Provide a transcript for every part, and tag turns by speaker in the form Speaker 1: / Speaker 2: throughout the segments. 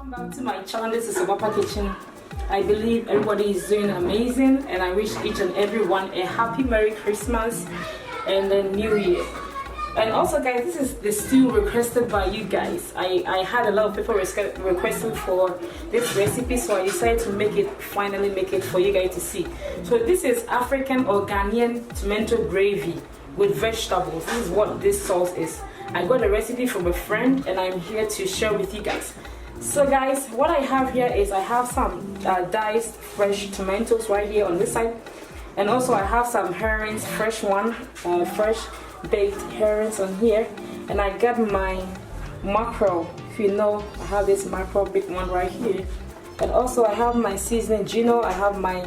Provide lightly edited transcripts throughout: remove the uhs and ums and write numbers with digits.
Speaker 1: Welcome back to my channel. This is OBAAPA Kitchen. I believe everybody is doing amazing, and I wish each and everyone a happy Merry Christmas and a New Year. And also guys, this is the stew requested by you guys. I had a lot of people requesting for this recipe, so I decided to finally make it for you guys to see. So this is African or Ghanaian tomato gravy with vegetables. This is what this sauce is. I got a recipe from a friend and I'm here to share with you guys. So guys, what I have here is I have some diced fresh tomatoes right here on this side, and also I have some herrings, fresh baked herrings on here, and I got my mackerel. If you know, I have this mackerel big one right here, and also I have my seasoning GION, I have my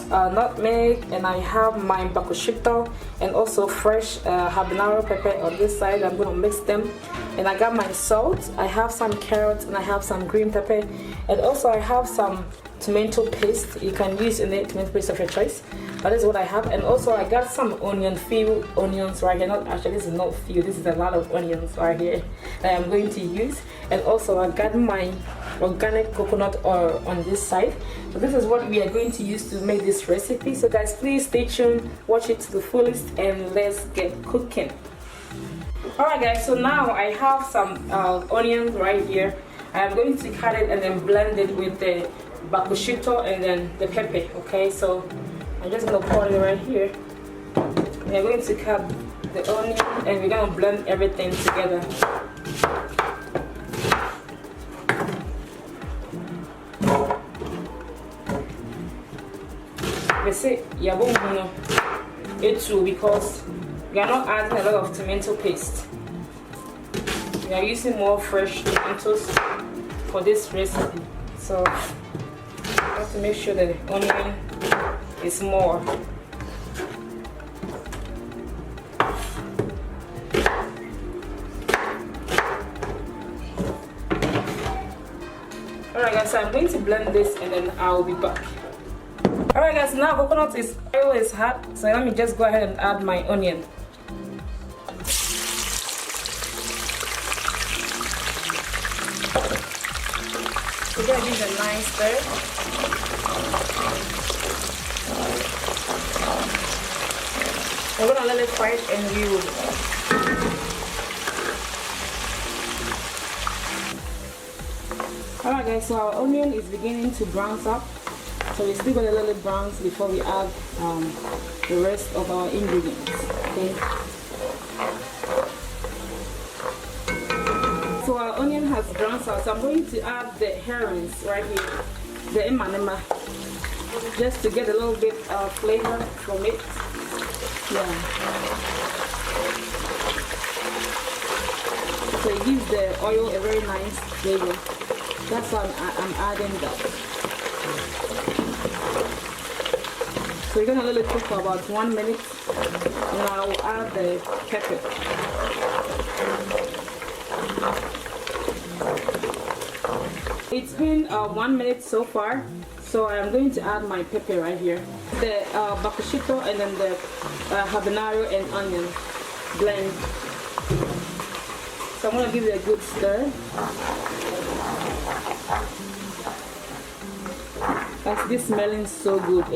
Speaker 1: nutmeg, and I have my bakushito, and also fresh habanero pepper on this side. I'm going to mix them, and I got my salt, I have some carrots, and I have some green pepper, and also I have some tomato paste. You can use any tomato paste of your choice, but this is what I have. And also I got some few onions right here. Not actually, this is not few, this is a lot of onions right here that I'm going to use. And also I got my organic coconut oil on this side. So this is what we are going to use to make this recipe. So guys, please stay tuned, watch it to the fullest, and let's get cooking. Alright guys, so now I have some onions right here. I am going to cut it and then blend it with the bakushito and then the pepper. Okay, so I'm just going to pour it right here. We're going to cut the onion and we're going to blend everything together. We say it's true because we are not adding a lot of tomato paste. We are using more fresh tomatoes for this recipe, so I have to make sure that the onion is more. Alright guys, so I'm going to blend this and then I'll be back. Alright guys, now coconut oil is hot, so let me just go ahead and add my onion. We're going to give it a nice stir. We're going to let it fry and we will. Alright guys, so our onion is beginning to brown up. So we're still going to let it brown before we add the rest of our ingredients. Okay. So our onion has browned out, so I'm going to add the herrings right here, the emanema, just to get a little bit of flavor from it. Yeah. So it gives the oil a very nice flavor. That's why I'm adding that. So we're gonna let it cook for about 1 minute, and I will add the pepper. It's been 1 minute so far, so I'm going to add my pepper right here, the bakushito, and then the habanero and onion blend. So I'm going to give it a good stir. That's this smelling so good.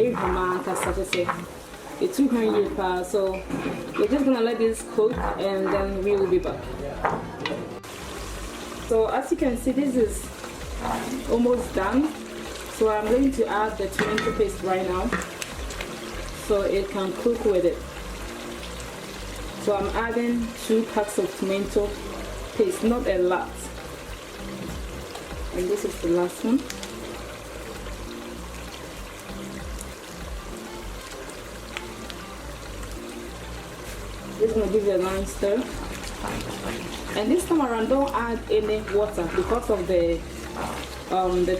Speaker 1: It's 200 pounds, so we're just going to let this cook and then we will be back. So as you can see, this is almost done, so I'm going to add the tomato paste right now so it can cook with it. So I'm adding 2 packs of tomato paste, not a lot, and this is the last one. Just going to give it a nice stir, and this time around don't add any water because of the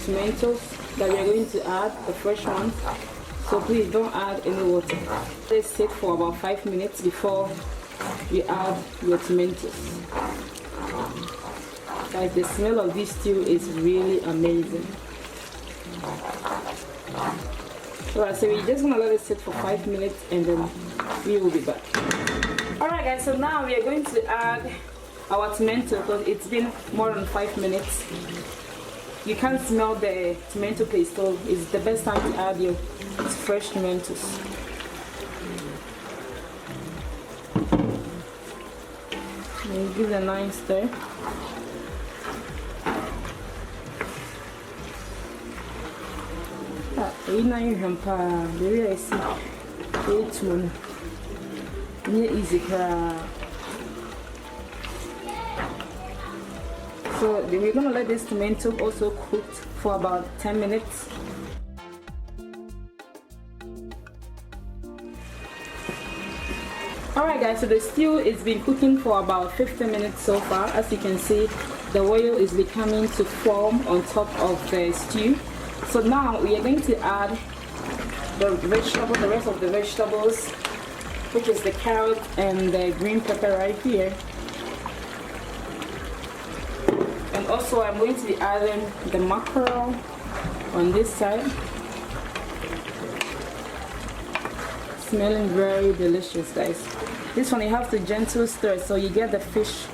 Speaker 1: tomatoes that we are going to add, the fresh ones. So please don't add any water. Let it sit for about 5 minutes before you add your tomatoes. Guys, the smell of this stew is really amazing. Alright, so we're just gonna let it sit for 5 minutes and then we will be back. Alright guys, so now we are going to add our tomato because it's been more than 5 minutes. you can't smell the tomato paste, so it's the best time to add your fresh tomatoes. And give it a nice stir. Easy. So we're gonna let this tomato also cook for about 10 minutes. Alright guys, so the stew is been cooking for about 15 minutes so far. As you can see, the oil is becoming to form on top of the stew. So now we are going to add the rest of the vegetables, which is the carrot and the green pepper right here. And also I'm going to be adding the mackerel on this side. Smelling very delicious, guys. This one you have to gentle stir so you get the fish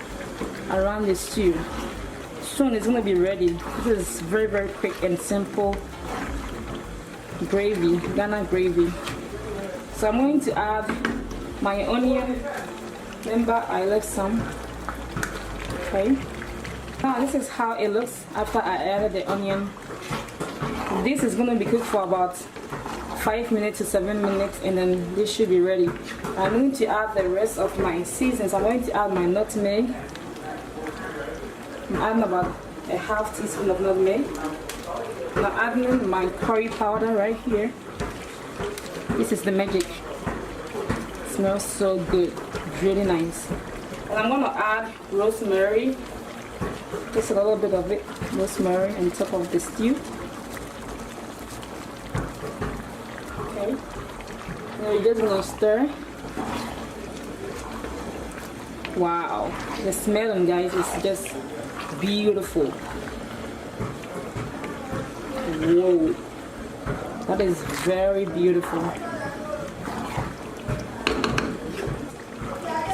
Speaker 1: around the stew. Soon it's going to be ready. This is very, very quick and simple gravy, Ghana gravy. So I'm going to add my onion. Remember, I left some. Okay. Now this is how it looks after I added the onion. This is going to be cooked for about 5 minutes to 7 minutes, and then this should be ready. I'm going to add the rest of my seasons. I'm going to add my nutmeg. I'm adding about a half teaspoon of nutmeg. Now adding my curry powder right here. This is the magic. It smells so good, really nice. And I'm going to add rosemary. Just a little bit of it, rosemary on top of the stew. Okay. Now you're just going to stir. Wow, the smelling, guys, is just beautiful. Whoa, that is very beautiful.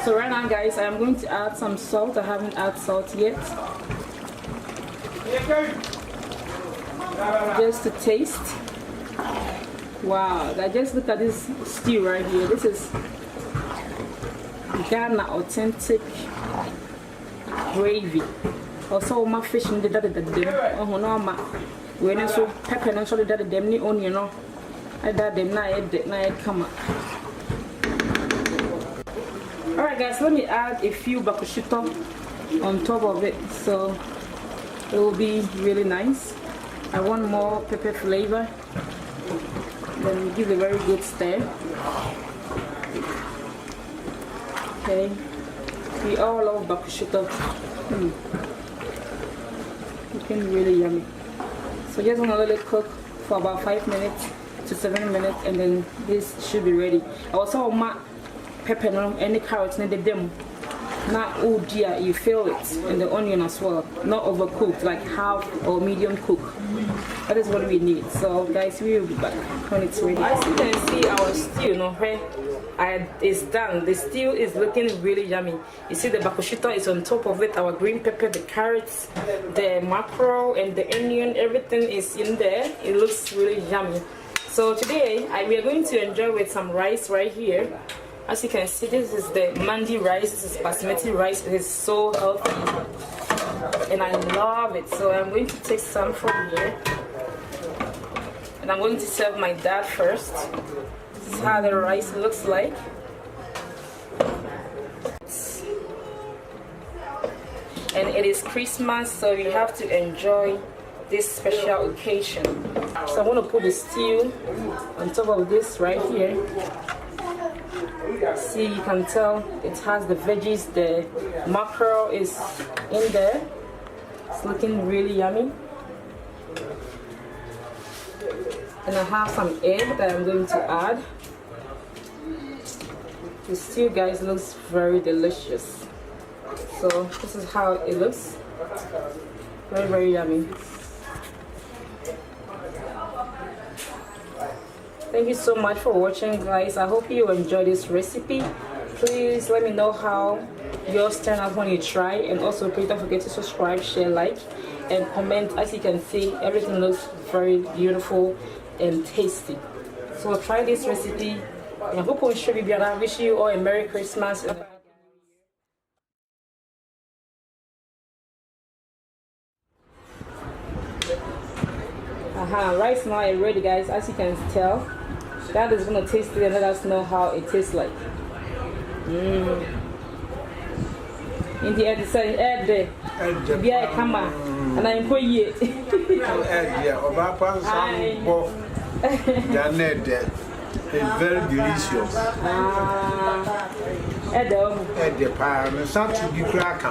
Speaker 1: So right now, guys, I am going to add some salt. I haven't added salt yet. Just to taste. Wow, just look at this stew right here. This is Ghana authentic gravy. Also, my fish in the oh no, my when so pepper and so that them ni onion no. I that them na come up. Alright guys, let me add a few bakushito on top of it, so it will be really nice. I want more pepper flavor. Then we give a very good stir. Okay, we all love bakushito. Looking really yummy. So just want to let it cook for about 5 minutes to 7 minutes, and then this should be ready. I also want pepper and the carrots and the demo. Not oh dear, you feel it, and the onion as well. Not overcooked, like half or medium cook. That is what we need. So guys, we will be back when it's ready. As you can see, our stew, is done. The stew is looking really yummy. You see the bakushito is on top of it, our green pepper, the carrots, the mackerel, and the onion. Everything is in there. It looks really yummy. So today we are going to enjoy with some rice right here. As you can see, this is the mandi rice. This is basmati rice. It is so healthy and I love it. So I'm going to take some from here, and I'm going to serve my dad first. This is how the rice looks like. And it is Christmas, so you have to enjoy this special occasion. So I'm going to put the stew on top of this right here. See, you can tell it has the veggies, the mackerel is in there. It's looking really yummy. And I have some egg that I'm going to add. The stew, guys, looks very delicious. So this is how it looks. Very, very yummy. Thank you so much for watching, guys. I hope you enjoyed this recipe. Please let me know how yours turn out when you try, and also please don't forget to subscribe, share, like, and comment. As you can see, everything looks very beautiful and tasty. So try this recipe. I hope we should be. I wish you all a Merry Christmas. Rice now is ready, guys. As you can tell, Dad is gonna taste it and let us know how it tastes like. In the end, add the beer camera, and I'm for you.
Speaker 2: OBAAPA'S it's very delicious.
Speaker 1: Add the
Speaker 2: pie, and something you crack.